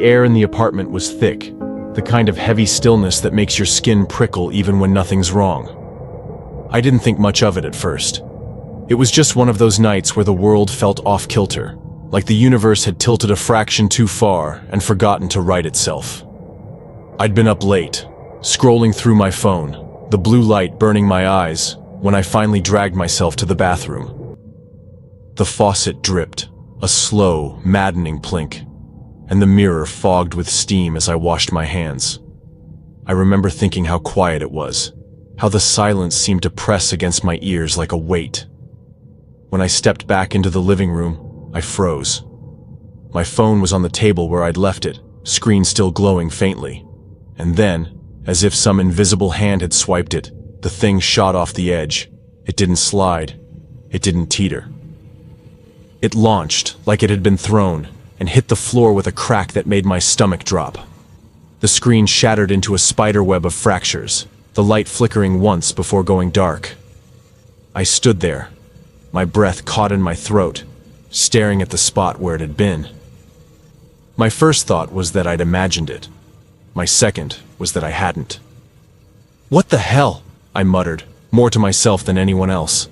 The air in the apartment was thick, the kind of heavy stillness that makes your skin prickle even when nothing's wrong. I didn't think much of it at first. It was just one of those nights where the world felt off-kilter, like the universe had tilted a fraction too far and forgotten to right itself. I'd been up late, scrolling through my phone, the blue light burning my eyes, when I finally dragged myself to the bathroom. The faucet dripped, a slow, maddening plink, and the mirror fogged with steam as I washed my hands. I remember thinking how quiet it was, how the silence seemed to press against my ears like a weight. When I stepped back into the living room, I froze. My phone was on the table where I'd left it, screen still glowing faintly. And then, as if some invisible hand had swiped it, the thing shot off the edge. It didn't slide. It didn't teeter. It launched like it had been thrown and hit the floor with a crack that made my stomach drop. The screen shattered into a spider web of fractures, the light flickering once before going dark. I stood there, my breath caught in my throat, staring at the spot where it had been. My first thought was that I'd imagined it. My second was that I hadn't. "What the hell?" I muttered, more to myself than anyone else.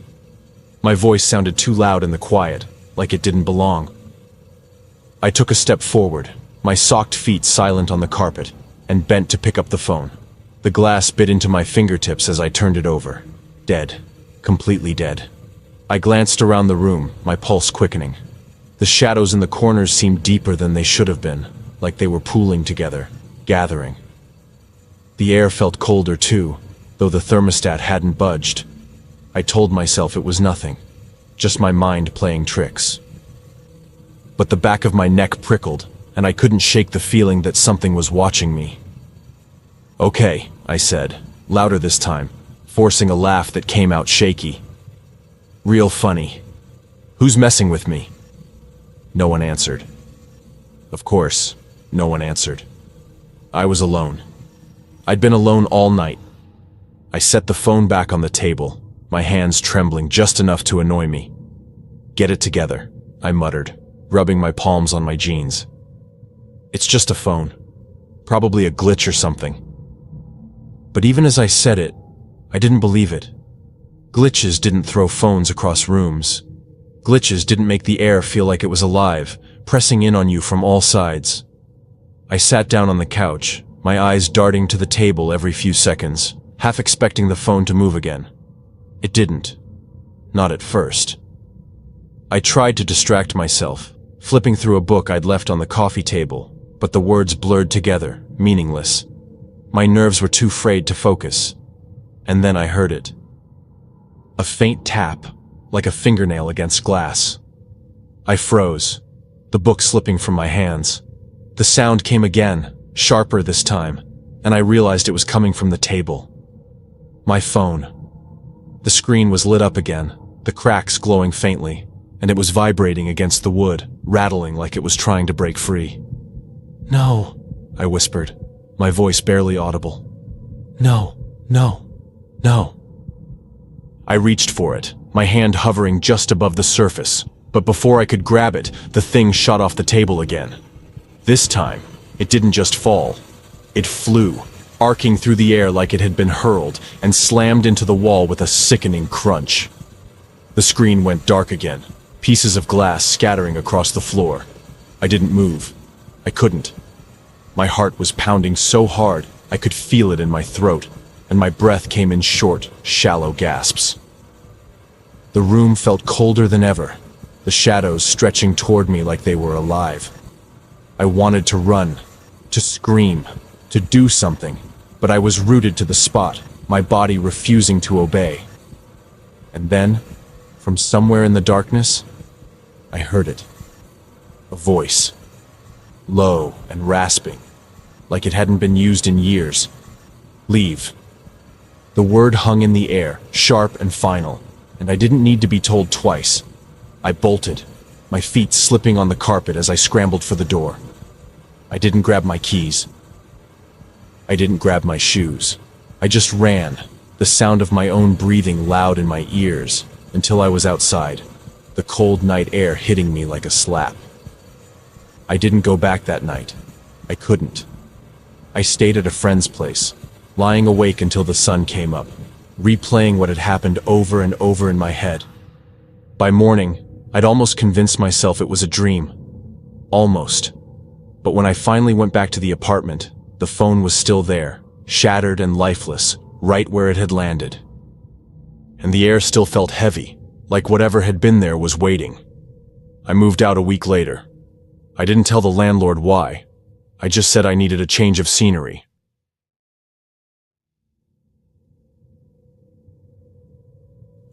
My voice sounded too loud in the quiet, like it didn't belong. I took a step forward, my socked feet silent on the carpet, and bent to pick up the phone. The glass bit into my fingertips as I turned it over. Dead. Completely dead. I glanced around the room, my pulse quickening. The shadows in the corners seemed deeper than they should have been, like they were pooling together, gathering. The air felt colder too, though the thermostat hadn't budged. I told myself it was nothing, just my mind playing tricks. But the back of my neck prickled, and I couldn't shake the feeling that something was watching me. "Okay," I said, louder this time, forcing a laugh that came out shaky. "Real funny. Who's messing with me?" No one answered. Of course, no one answered. I was alone. I'd been alone all night. I set the phone back on the table, my hands trembling just enough to annoy me. "Get it together," I muttered, rubbing my palms on my jeans. "It's just a phone. Probably a glitch or something." But even as I said it, I didn't believe it. Glitches didn't throw phones across rooms. Glitches didn't make the air feel like it was alive, pressing in on you from all sides. I sat down on the couch, my eyes darting to the table every few seconds, half expecting the phone to move again. It didn't. Not at first. I tried to distract myself, flipping through a book I'd left on the coffee table, but the words blurred together, meaningless. My nerves were too frayed to focus. And then I heard it. A faint tap, like a fingernail against glass. I froze, the book slipping from my hands. The sound came again, sharper this time, and I realized it was coming from the table. My phone. The screen was lit up again, the cracks glowing faintly, and it was vibrating against the wood, rattling like it was trying to break free. "No," I whispered, my voice barely audible. "No, no, no." I reached for it, my hand hovering just above the surface, but before I could grab it, the thing shot off the table again. This time, it didn't just fall. It flew, arcing through the air like it had been hurled, and slammed into the wall with a sickening crunch. The screen went dark again, pieces of glass scattering across the floor. I didn't move. I couldn't. My heart was pounding so hard, I could feel it in my throat, and my breath came in short, shallow gasps. The room felt colder than ever, the shadows stretching toward me like they were alive. I wanted to run, to scream, to do something, but I was rooted to the spot, my body refusing to obey. And then, from somewhere in the darkness, I heard it. A voice. Low and rasping, like it hadn't been used in years. "Leave." The word hung in the air, sharp and final, and I didn't need to be told twice. I bolted, my feet slipping on the carpet as I scrambled for the door. I didn't grab my keys. I didn't grab my shoes. I just ran, the sound of my own breathing loud in my ears, until I was outside, the cold night air hitting me like a slap. I didn't go back that night. I couldn't. I stayed at a friend's place, lying awake until the sun came up, replaying what had happened over and over in my head. By morning, I'd almost convinced myself it was a dream. Almost. But when I finally went back to the apartment, the phone was still there, shattered and lifeless, right where it had landed. And the air still felt heavy, like whatever had been there was waiting. I moved out a week later. I didn't tell the landlord why. I just said I needed a change of scenery.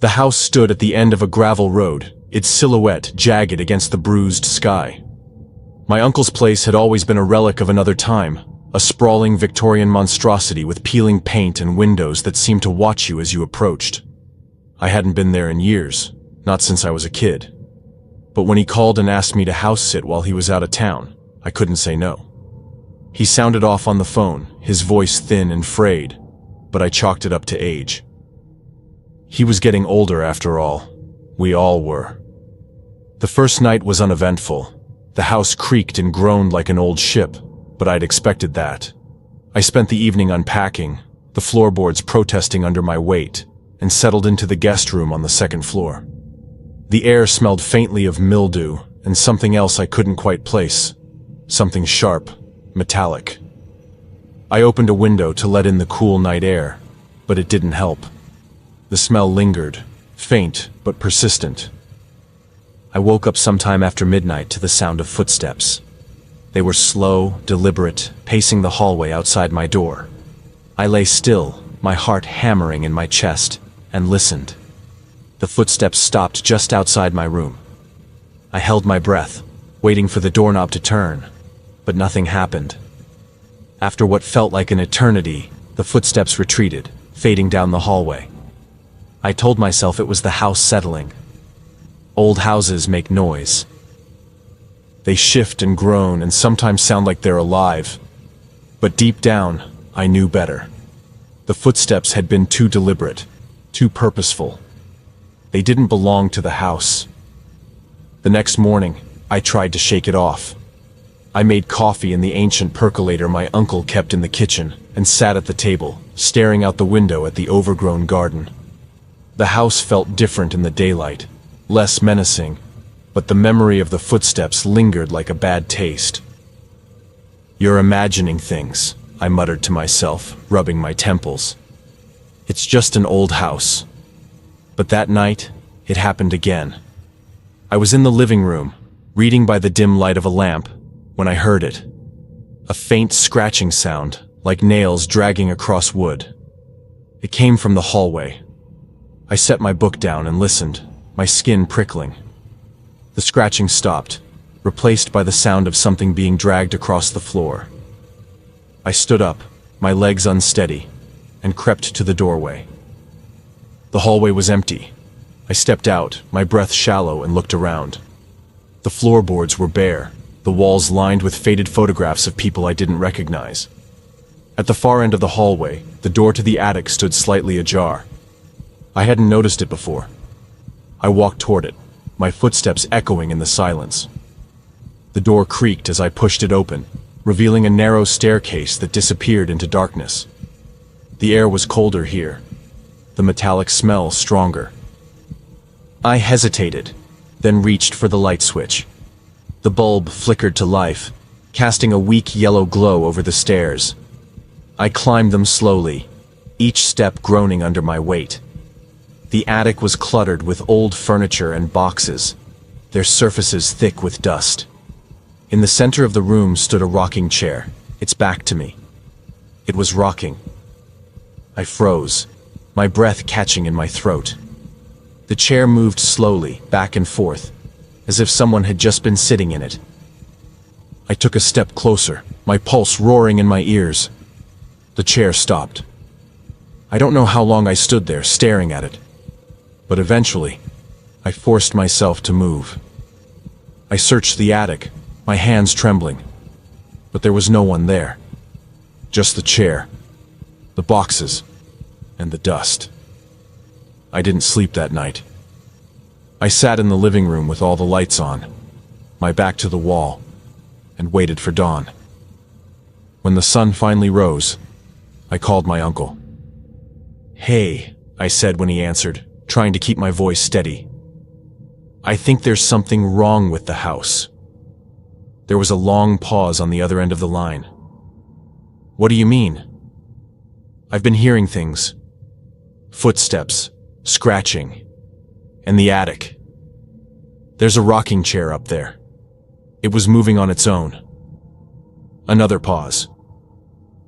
The house stood at the end of a gravel road, its silhouette jagged against the bruised sky. My uncle's place had always been a relic of another time, a sprawling Victorian monstrosity with peeling paint and windows that seemed to watch you as you approached. I hadn't been there in years, not since I was a kid. But when he called and asked me to house sit while he was out of town, I couldn't say no. He sounded off on the phone, his voice thin and frayed, but I chalked it up to age. He was getting older after all. We all were. The first night was uneventful. The house creaked and groaned like an old ship, but I'd expected that. I spent the evening unpacking, the floorboards protesting under my weight, and settled into the guest room on the second floor. The air smelled faintly of mildew and something else I couldn't quite place. Something sharp, metallic. I opened a window to let in the cool night air, but it didn't help. The smell lingered, faint but persistent. I woke up sometime after midnight to the sound of footsteps. They were slow, deliberate, pacing the hallway outside my door. I lay still, my heart hammering in my chest, and listened. The footsteps stopped just outside my room. I held my breath, waiting for the doorknob to turn, but nothing happened. After what felt like an eternity, the footsteps retreated, fading down the hallway. I told myself it was the house settling. Old houses make noise. They shift and groan and sometimes sound like they're alive. But deep down, I knew better. The footsteps had been too deliberate, too purposeful. They didn't belong to the house. The next morning, I tried to shake it off. I made coffee in the ancient percolator my uncle kept in the kitchen and sat at the table, staring out the window at the overgrown garden. The house felt different in the daylight, less menacing, but the memory of the footsteps lingered like a bad taste. "You're imagining things," I muttered to myself, rubbing my temples. "It's just an old house." But that night, it happened again. I was in the living room, reading by the dim light of a lamp, when I heard it. A faint scratching sound, like nails dragging across wood. It came from the hallway. I set my book down and listened, my skin prickling. The scratching stopped, replaced by the sound of something being dragged across the floor. I stood up, my legs unsteady, and crept to the doorway. The hallway was empty. I stepped out, my breath shallow, and looked around. The floorboards were bare, the walls lined with faded photographs of people I didn't recognize. At the far end of the hallway, the door to the attic stood slightly ajar. I hadn't noticed it before. I walked toward it, my footsteps echoing in the silence. The door creaked as I pushed it open, revealing a narrow staircase that disappeared into darkness. The air was colder here, the metallic smell stronger. I hesitated, then reached for the light switch. The bulb flickered to life, casting a weak yellow glow over the stairs. I climbed them slowly, each step groaning under my weight. The attic was cluttered with old furniture and boxes, their surfaces thick with dust. In the center of the room stood a rocking chair, its back to me. It was rocking. I froze, my breath catching in my throat. The chair moved slowly, back and forth, as if someone had just been sitting in it. I took a step closer, my pulse roaring in my ears. The chair stopped. I don't know how long I stood there, staring at it. But eventually, I forced myself to move. I searched the attic, my hands trembling. But there was no one there. Just the chair, the boxes, and the dust. I didn't sleep that night. I sat in the living room with all the lights on, my back to the wall, and waited for dawn. When the sun finally rose, I called my uncle. "Hey," I said when he answered, trying to keep my voice steady. "I think there's something wrong with the house." There was a long pause on the other end of the line. "What do you mean?" "I've been hearing things. Footsteps, scratching, and the attic. There's a rocking chair up there. It was moving on its own." Another pause.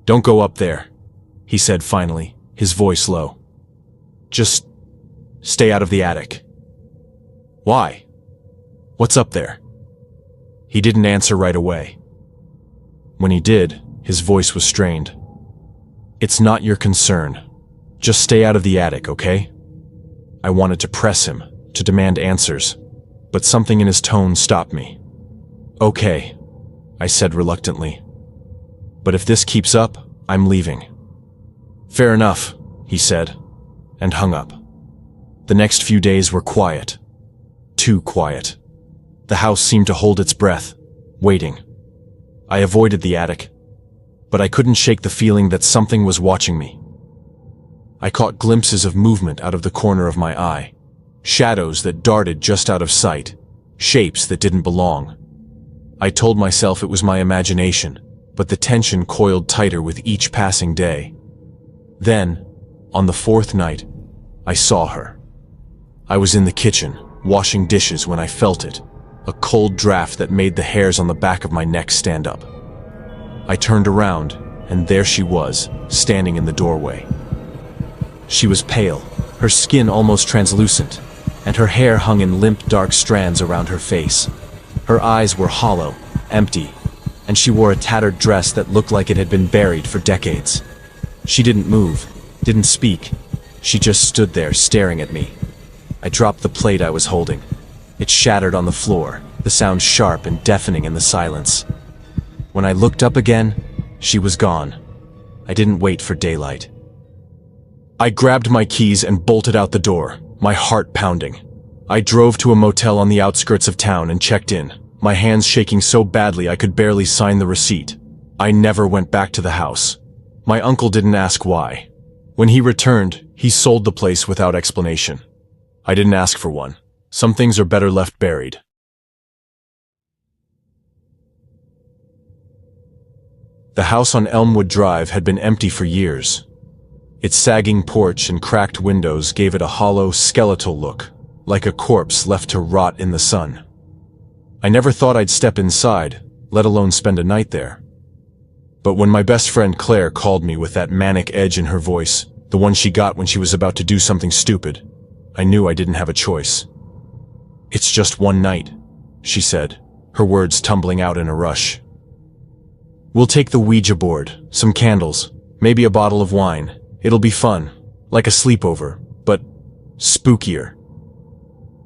"Don't go up there," he said finally, his voice low. "Just stay out of the attic." "Why? What's up there?" He didn't answer right away. When he did, his voice was strained. "It's not your concern. Just stay out of the attic, okay?" I wanted to press him, to demand answers, but something in his tone stopped me. "Okay," I said reluctantly. "But if this keeps up, I'm leaving." "Fair enough," he said, and hung up. The next few days were quiet. Too quiet. The house seemed to hold its breath, waiting. I avoided the attic, but I couldn't shake the feeling that something was watching me. I caught glimpses of movement out of the corner of my eye, shadows that darted just out of sight, shapes that didn't belong. I told myself it was my imagination, but the tension coiled tighter with each passing day. Then, on the fourth night, I saw her. I was in the kitchen, washing dishes when I felt it, a cold draft that made the hairs on the back of my neck stand up. I turned around, and there she was, standing in the doorway. She was pale, her skin almost translucent, and her hair hung in limp dark strands around her face. Her eyes were hollow, empty, and she wore a tattered dress that looked like it had been buried for decades. She didn't move, didn't speak. She just stood there staring at me. I dropped the plate I was holding. It shattered on the floor, the sound sharp and deafening in the silence. When I looked up again, she was gone. I didn't wait for daylight. I grabbed my keys and bolted out the door, my heart pounding. I drove to a motel on the outskirts of town and checked in, my hands shaking so badly I could barely sign the receipt. I never went back to the house. My uncle didn't ask why. When he returned, he sold the place without explanation. I didn't ask for one. Some things are better left buried. The house on Elmwood Drive had been empty for years. Its sagging porch and cracked windows gave it a hollow, skeletal look, like a corpse left to rot in the sun. I never thought I'd step inside, let alone spend a night there. But when my best friend Claire called me with that manic edge in her voice, the one she got when she was about to do something stupid, I knew I didn't have a choice. "It's just one night," she said, her words tumbling out in a rush. "We'll take the Ouija board, some candles, maybe a bottle of wine. It'll be fun, like a sleepover, but spookier."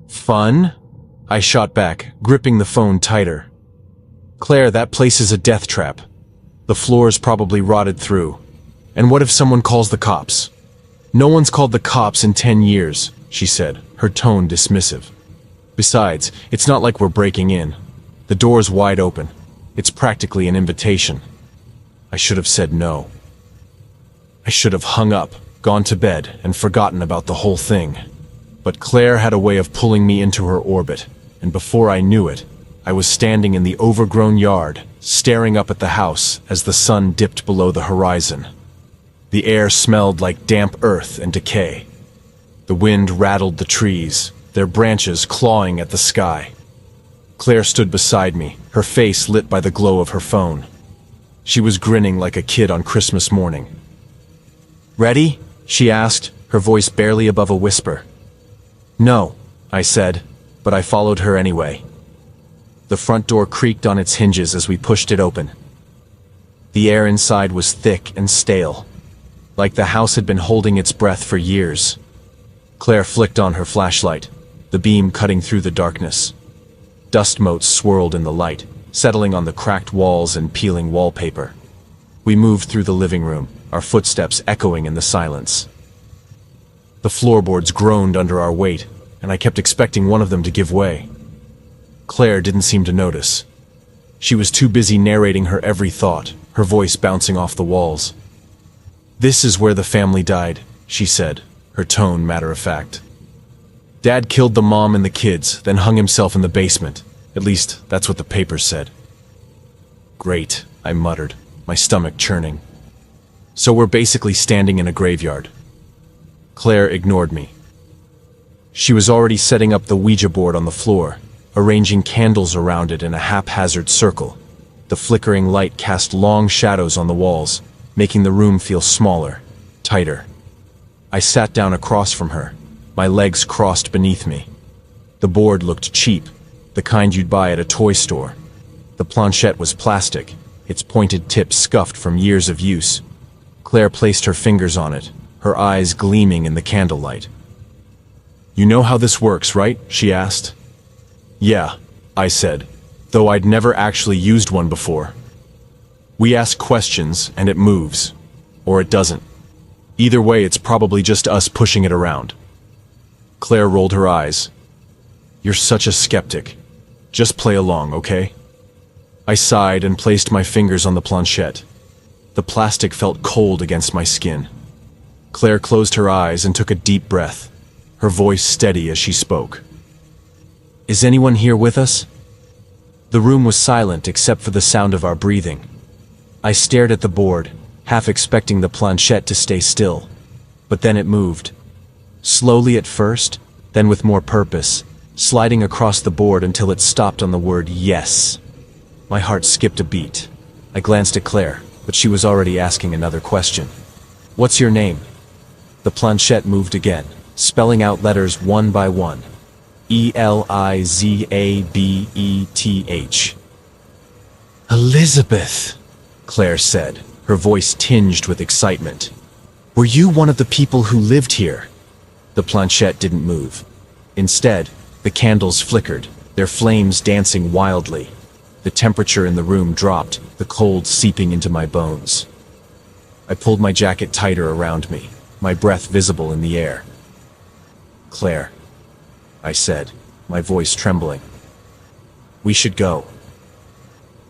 "Fun?" I shot back, gripping the phone tighter. "Claire, that place is a death trap. The floor's probably rotted through. And what if someone calls the cops?" "No one's called the cops in 10 years, she said, her tone dismissive. "Besides, it's not like we're breaking in. The door's wide open. It's practically an invitation." I should have said no. I should have hung up, gone to bed, and forgotten about the whole thing. But Claire had a way of pulling me into her orbit, and before I knew it, I was standing in the overgrown yard, staring up at the house as the sun dipped below the horizon. The air smelled like damp earth and decay. The wind rattled the trees, their branches clawing at the sky. Claire stood beside me, her face lit by the glow of her phone. She was grinning like a kid on Christmas morning. "Ready?" she asked, her voice barely above a whisper. "No," I said, but I followed her anyway. The front door creaked on its hinges as we pushed it open. The air inside was thick and stale, like the house had been holding its breath for years. Claire flicked on her flashlight, the beam cutting through the darkness. Dust motes swirled in the light, settling on the cracked walls and peeling wallpaper. We moved through the living room, our footsteps echoing in the silence. The floorboards groaned under our weight, and I kept expecting one of them to give way. Claire didn't seem to notice. She was too busy narrating her every thought, her voice bouncing off the walls. "This is where the family died," she said, her tone matter-of-fact. "Dad killed the mom and the kids, then hung himself in the basement. At least, that's what the papers said." "Great," I muttered, my stomach churning. "So we're basically standing in a graveyard." Claire ignored me. She was already setting up the Ouija board on the floor, arranging candles around it in a haphazard circle. The flickering light cast long shadows on the walls, making the room feel smaller, tighter. I sat down across from her, my legs crossed beneath me. The board looked cheap, the kind you'd buy at a toy store. The planchette was plastic, its pointed tip scuffed from years of use. Claire placed her fingers on it, her eyes gleaming in the candlelight. "You know how this works, right?" she asked. "Yeah," I said, though I'd never actually used one before. "We ask questions, and it moves. Or it doesn't. Either way, it's probably just us pushing it around." Claire rolled her eyes. "You're such a skeptic. Just play along, okay?" I sighed and placed my fingers on the planchette. The plastic felt cold against my skin. Claire closed her eyes and took a deep breath, her voice steady as she spoke. "Is anyone here with us?" The room was silent except for the sound of our breathing. I stared at the board, half expecting the planchette to stay still. But then it moved. Slowly at first, then with more purpose, sliding across the board until it stopped on the word yes. My heart skipped a beat. I glanced at Claire, but she was already asking another question. "What's your name?" The planchette moved again, spelling out letters one by one. Elizabeth. "Elizabeth," Claire said, her voice tinged with excitement. "Were you one of the people who lived here?" The planchette didn't move. Instead, the candles flickered, their flames dancing wildly. The temperature in the room dropped, the cold seeping into my bones. I pulled my jacket tighter around me, my breath visible in the air. "Claire," I said, my voice trembling. "We should go."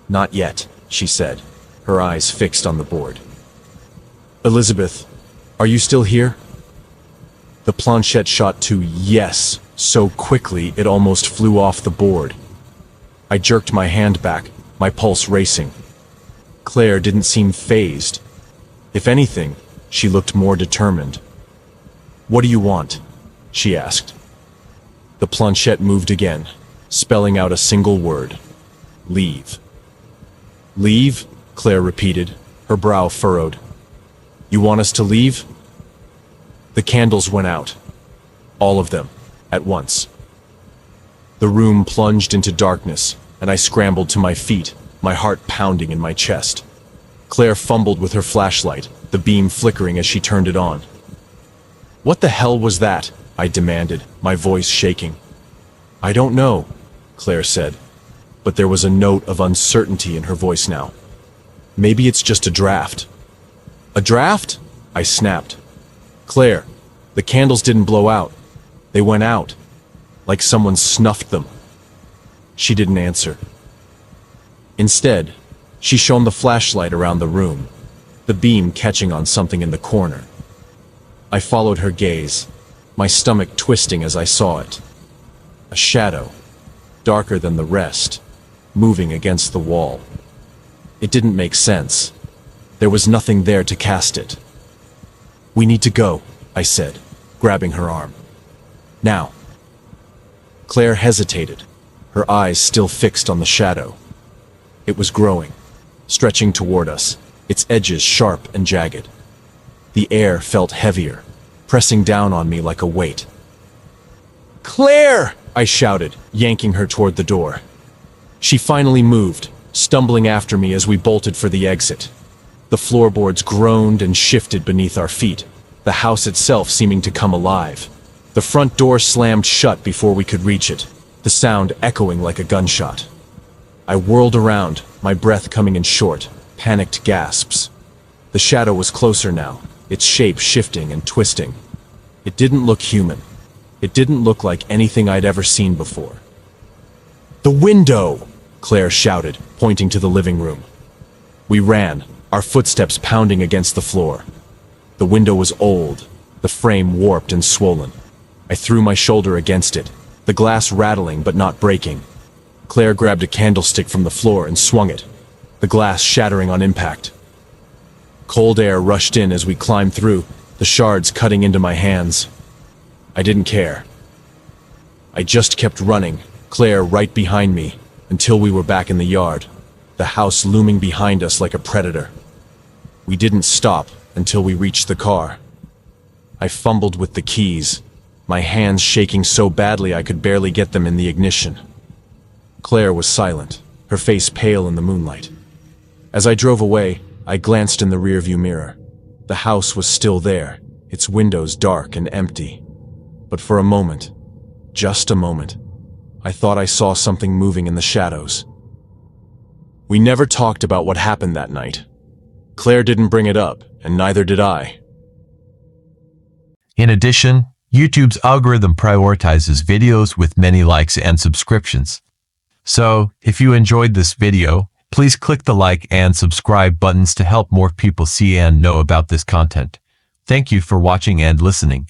"Not yet," she said, her eyes fixed on the board. "Elizabeth, are you still here?" The planchette shot to yes so quickly it almost flew off the board. I jerked my hand back, my pulse racing. Claire didn't seem fazed. If anything, she looked more determined. "What do you want?" she asked. The planchette moved again, spelling out a single word. "Leave." "Leave?" Claire repeated, her brow furrowed. "You want us to leave?" The candles went out. All of them, at once. The room plunged into darkness, and I scrambled to my feet, my heart pounding in my chest. Claire fumbled with her flashlight, the beam flickering as she turned it on. "What the hell was that?" I demanded, my voice shaking. "I don't know," Claire said, but there was a note of uncertainty in her voice now. "Maybe it's just a draft." "A draft?" I snapped. "Claire, the candles didn't blow out. They went out. Like someone snuffed them." She didn't answer. Instead, she shone the flashlight around the room, the beam catching on something in the corner. I followed her gaze, my stomach twisting as I saw it. A shadow, darker than the rest, moving against the wall. It didn't make sense. There was nothing there to cast it. "We need to go," I said, grabbing her arm. "Now." Claire hesitated, her eyes still fixed on the shadow. It was growing, stretching toward us, its edges sharp and jagged. The air felt heavier, pressing down on me like a weight. "Claire!" I shouted, yanking her toward the door. She finally moved, stumbling after me as we bolted for the exit. The floorboards groaned and shifted beneath our feet, the house itself seeming to come alive. The front door slammed shut before we could reach it, the sound echoing like a gunshot. I whirled around, my breath coming in short, panicked gasps. The shadow was closer now, its shape shifting and twisting. It didn't look human. It didn't look like anything I'd ever seen before. "The window!" Claire shouted, pointing to the living room. We ran, our footsteps pounding against the floor. The window was old, the frame warped and swollen. I threw my shoulder against it, the glass rattling but not breaking. Claire grabbed a candlestick from the floor and swung it, the glass shattering on impact. Cold air rushed in as we climbed through, the shards cutting into my hands. I didn't care. I just kept running, Claire right behind me, until we were back in the yard, the house looming behind us like a predator. We didn't stop until we reached the car. I fumbled with the keys, my hands shaking so badly I could barely get them in the ignition. Claire was silent, her face pale in the moonlight. As I drove away, I glanced in the rearview mirror. The house was still there, its windows dark and empty. But for a moment, just a moment, I thought I saw something moving in the shadows. We never talked about what happened that night. Claire didn't bring it up, and neither did I. In addition, YouTube's algorithm prioritizes videos with many likes and subscriptions. So, if you enjoyed this video, please click the like and subscribe buttons to help more people see and know about this content. Thank you for watching and listening.